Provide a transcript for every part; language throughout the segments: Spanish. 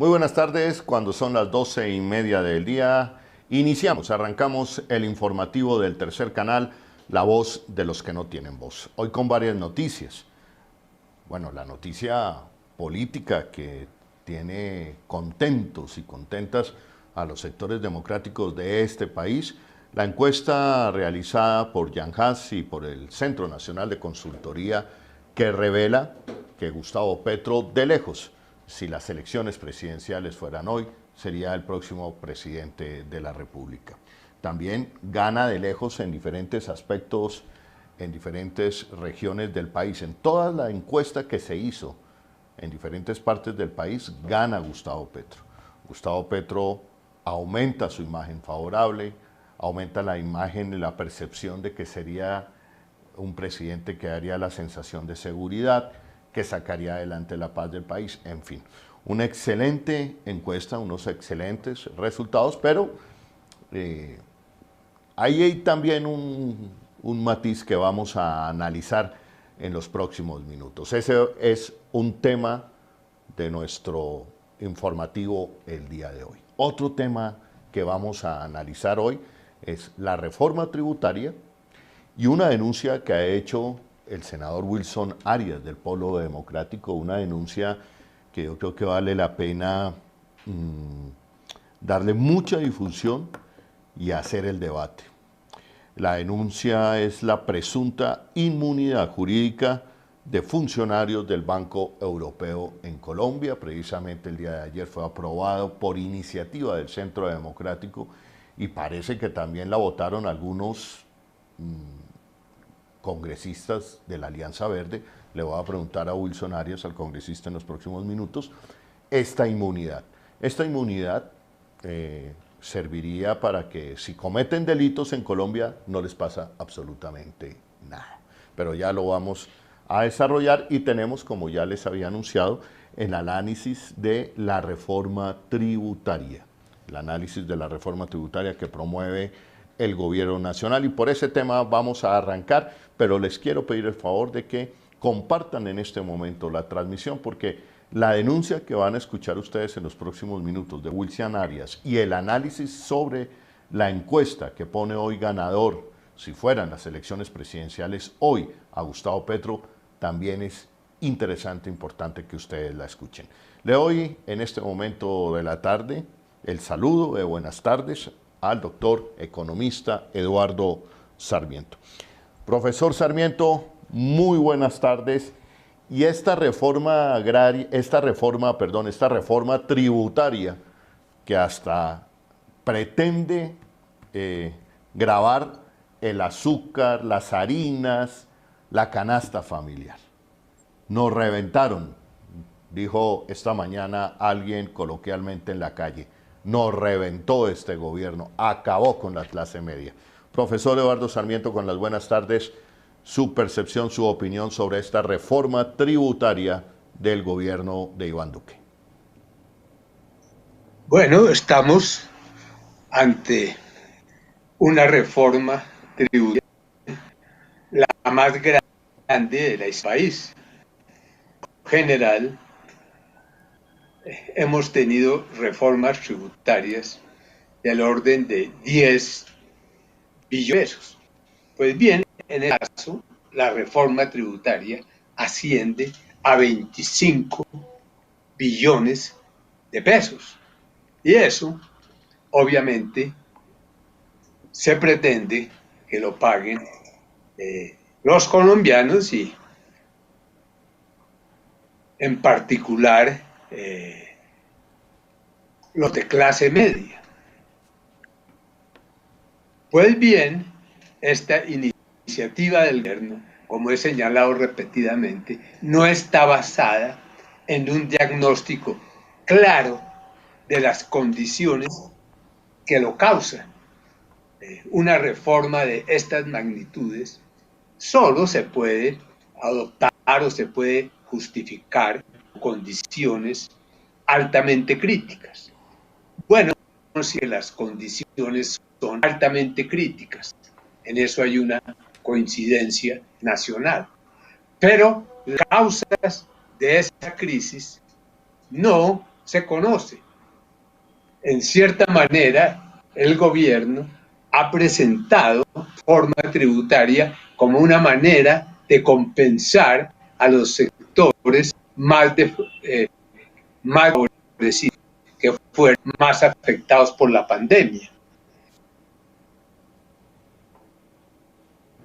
Muy buenas tardes, cuando son las 12:30 del día, arrancamos el informativo del tercer canal, La Voz de los que no tienen voz. Hoy con varias noticias. Bueno, la noticia política que tiene contentos y contentas a los sectores democráticos de este país, la encuesta realizada por Jan Haas y por el Centro Nacional de Consultoría que revela que Gustavo Petro, de lejos, si las elecciones presidenciales fueran hoy, sería el próximo presidente de la República. También gana de lejos en diferentes aspectos, en diferentes regiones del país. En toda la encuesta que se hizo en diferentes partes del país, gana Gustavo Petro. Gustavo Petro aumenta su imagen favorable, aumenta la imagen y la percepción de que sería un presidente que daría la sensación de seguridad, que sacaría adelante la paz del país, en fin. Una excelente encuesta, unos excelentes resultados, pero hay también un matiz que vamos a analizar en los próximos minutos. Ese es un tema de nuestro informativo el día de hoy. Otro tema que vamos a analizar hoy es la reforma tributaria y una denuncia que ha hecho el senador Wilson Arias del Polo Democrático, una denuncia que yo creo que vale la pena darle mucha difusión y hacer el debate. La denuncia es la presunta inmunidad jurídica de funcionarios del Banco Europeo en Colombia. Precisamente el día de ayer fue aprobado por iniciativa del Centro Democrático y parece que también la votaron algunos congresistas de la Alianza Verde. Le voy a preguntar a Wilson Arias, al congresista, en los próximos minutos, esta inmunidad. Esta inmunidad serviría para que si cometen delitos en Colombia no les pasa absolutamente nada. Pero ya lo vamos a desarrollar y tenemos, como ya les había anunciado, el análisis de la reforma tributaria. El análisis de la reforma tributaria que promueve el gobierno nacional, y por ese tema vamos a arrancar, pero les quiero pedir el favor de que compartan en este momento la transmisión, porque la denuncia que van a escuchar ustedes en los próximos minutos de Wilson Arias y el análisis sobre la encuesta que pone hoy ganador, si fueran las elecciones presidenciales hoy, a Gustavo Petro, también es interesante, importante que ustedes la escuchen. Le doy en este momento de la tarde el saludo de buenas tardes al doctor economista Eduardo Sarmiento. Profesor Sarmiento, muy buenas tardes. Y esta reforma tributaria que hasta pretende gravar el azúcar, las harinas, la canasta familiar. Nos reventaron, dijo esta mañana alguien coloquialmente en la calle. Nos reventó este gobierno, acabó con la clase media. Profesor Eduardo Sarmiento, con las buenas tardes, su percepción, su opinión sobre esta reforma tributaria del gobierno de Iván Duque. Bueno, estamos ante una reforma tributaria, la más grande del país. En general, hemos tenido reformas tributarias del orden de 10 billones de pesos. Pues bien, en el caso, la reforma tributaria asciende a 25 billones de pesos. Y eso, obviamente, se pretende que lo paguen los colombianos y, en particular, los de clase media. Pues bien, esta iniciativa del gobierno, como he señalado repetidamente, no está basada en un diagnóstico claro de las condiciones que lo causan. Una reforma de estas magnitudes solo se puede adoptar o se puede justificar con condiciones altamente críticas. Bueno, si las condiciones son altamente críticas, en eso hay una coincidencia nacional. Pero las causas de esa crisis no se conoce. En cierta manera, el gobierno ha presentado forma tributaria como una manera de compensar a los sectores más favorecidos, que fueron más afectados por la pandemia.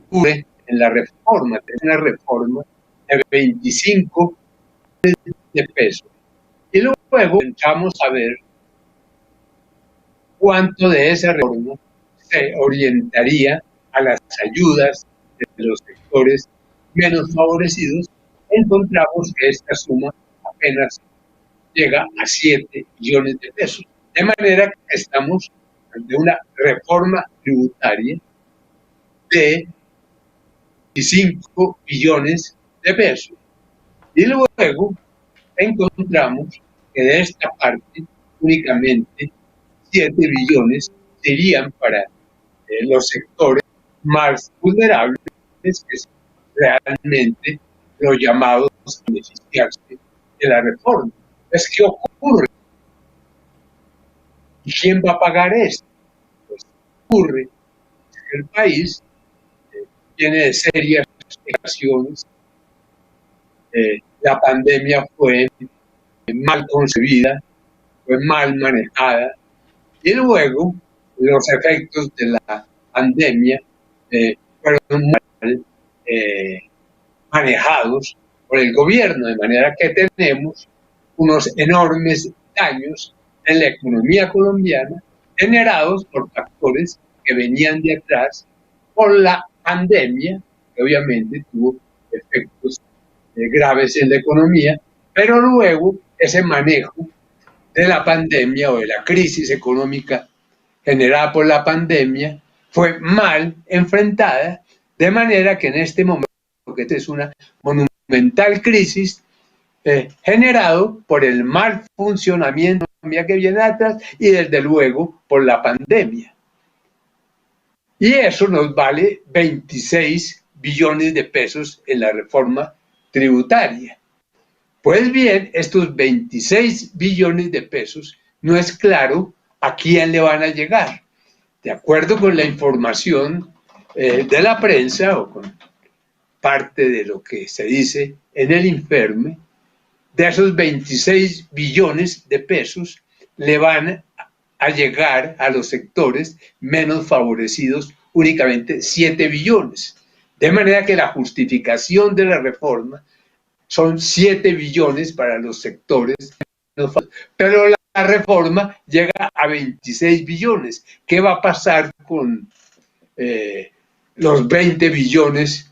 En la reforma, es una reforma de 25 de pesos. Y luego vamos a ver cuánto de esa reforma se orientaría a las ayudas de los sectores menos favorecidos. Encontramos que esta suma apenas llega a 7 billones de pesos. De manera que estamos ante una reforma tributaria de 25 billones de pesos. Y luego encontramos que de esta parte únicamente 7 billones serían para los sectores más vulnerables, que son realmente los llamados a beneficiarse de la reforma. Pues, ¿qué ocurre? ¿Y quién va a pagar esto? Pues ocurre que el país tiene serias implicaciones. La pandemia fue mal concebida, fue mal manejada, y luego los efectos de la pandemia fueron mal manejados por el gobierno, de manera que tenemos unos enormes daños en la economía colombiana generados por factores que venían de atrás por la pandemia, que obviamente tuvo efectos graves en la economía, pero luego ese manejo de la pandemia o de la crisis económica generada por la pandemia fue mal enfrentada, de manera que en este momento, que esta es una monumental crisis generado por el mal funcionamiento de la economía que viene atrás y desde luego por la pandemia. Y eso nos vale 26 billones de pesos en la reforma tributaria. Pues bien, estos 26 billones de pesos no es claro a quién le van a llegar. De acuerdo con la información de la prensa o con parte de lo que se dice en el informe, de esos 26 billones de pesos le van a llegar a los sectores menos favorecidos únicamente 7 billones. De manera que la justificación de la reforma son 7 billones para los sectores menos favorecidos. Pero la reforma llega a 26 billones. ¿Qué va a pasar con los 20 billones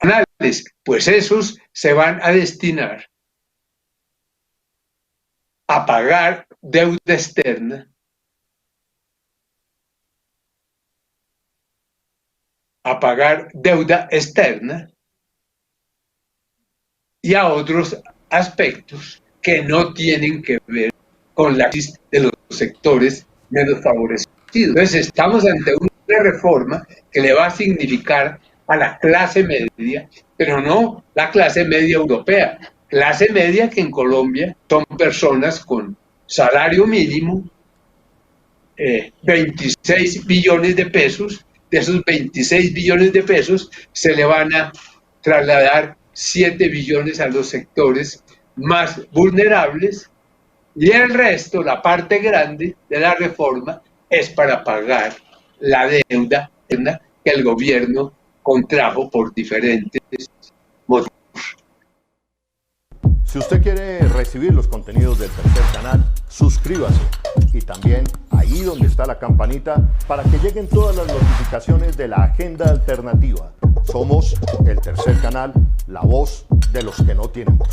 anuales? Pues esos se van a destinar a pagar deuda externa, y a otros aspectos que no tienen que ver con la crisis de los sectores menos favorecidos. Entonces estamos ante una reforma que le va a significar a la clase media, pero no la clase media europea, clase media que en Colombia son personas con salario mínimo, 26 billones de pesos. De esos 26 billones de pesos se le van a trasladar 7 billones a los sectores más vulnerables, y el resto, la parte grande de la reforma, es para pagar la deuda que el gobierno contrajo por diferentes motivos. Si usted quiere recibir los contenidos del Tercer Canal, suscríbase, y también ahí donde está la campanita para que lleguen todas las notificaciones de la agenda alternativa. Somos el Tercer Canal, la voz de los que no tienen voz.